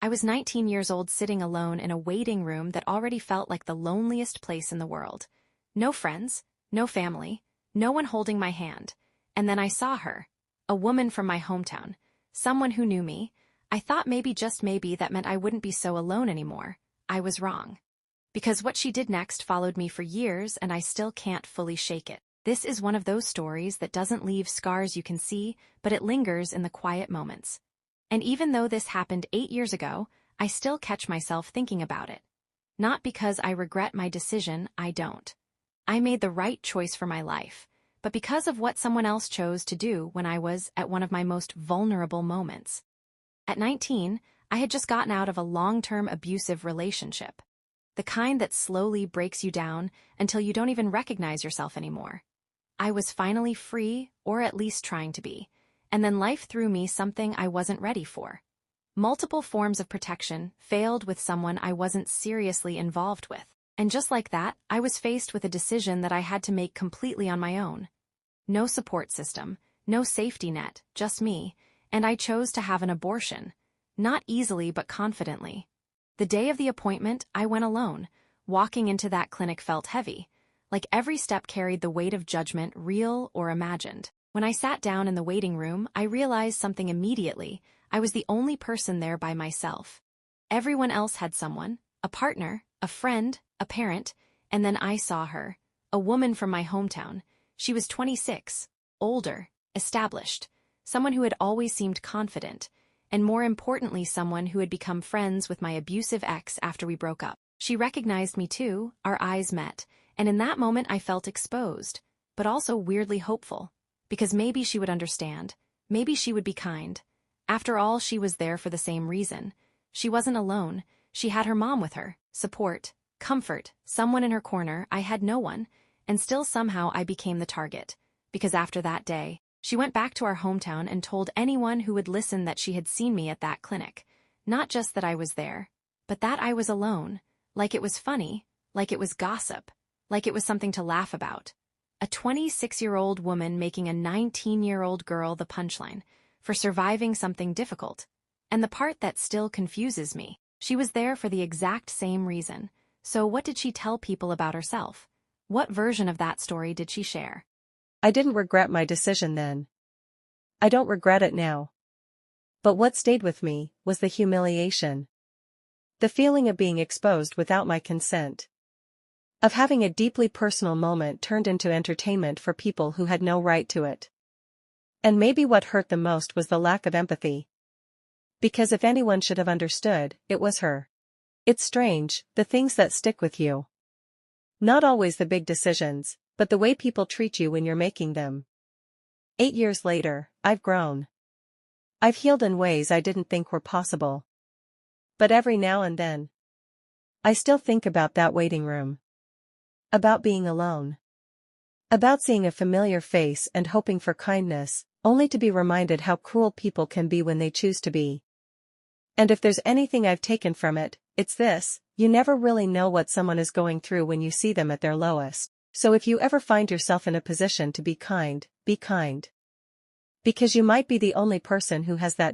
I was 19 years old sitting alone in a waiting room that already felt like the loneliest place in the world. No friends, no family, no one holding my hand. And then I saw her, a woman from my hometown, someone who knew me. I thought maybe, just maybe, that meant I wouldn't be so alone anymore. I was wrong. Because what she did next followed me for years, and I still can't fully shake it. This is one of those stories that doesn't leave scars you can see, but it lingers in the quiet moments. And even though this happened 8 years ago, I still catch myself thinking about it. Not because I regret my decision, I don't. I made the right choice for my life, but because of what someone else chose to do when I was at one of my most vulnerable moments. At 19, I had just gotten out of a long-term abusive relationship. The kind that slowly breaks you down until you don't even recognize yourself anymore. I was finally free, or at least trying to be, and then life threw me something I wasn't ready for. Multiple forms of protection failed with someone I wasn't seriously involved with. And just like that, I was faced with a decision that I had to make completely on my own. No support system, no safety net, just me, and I chose to have an abortion. Not easily but confidently. The day of the appointment, I went alone. Walking into that clinic felt heavy, like every step carried the weight of judgment, real or imagined. When I sat down in the waiting room, I realized something immediately. I was the only person there by myself. Everyone else had someone, a partner, a friend, a parent, and then I saw her, a woman from my hometown. She was 26, older, established, someone who had always seemed confident, and more importantly, someone who had become friends with my abusive ex after we broke up. She recognized me too, our eyes met, and in that moment I felt exposed, but also weirdly hopeful, because maybe she would understand, maybe she would be kind. After all, she was there for the same reason. She wasn't alone, she had her mom with her, support, comfort, someone in her corner. I had no one, and still somehow I became the target, because after that day, she went back to our hometown and told anyone who would listen that she had seen me at that clinic. Not just that I was there, but that I was alone, like it was funny, like it was gossip, like it was something to laugh about. A 26-year-old woman making a 19-year-old girl the punchline for surviving something difficult. And the part that still confuses me, she was there for the exact same reason. So what did she tell people about herself? What version of that story did she share? I didn't regret my decision then. I don't regret it now. But what stayed with me was the humiliation. The feeling of being exposed without my consent. Of having a deeply personal moment turned into entertainment for people who had no right to it. And maybe what hurt the most was the lack of empathy. Because if anyone should have understood, it was her. It's strange, the things that stick with you. Not always the big decisions, but the way people treat you when you're making them. 8 years later, I've grown. I've healed in ways I didn't think were possible. But every now and then, I still think about that waiting room. About being alone. About seeing a familiar face and hoping for kindness, only to be reminded how cruel people can be when they choose to be. And if there's anything I've taken from it, it's this: you never really know what someone is going through when you see them at their lowest. So if you ever find yourself in a position to be kind, be kind. Because you might be the only person who has that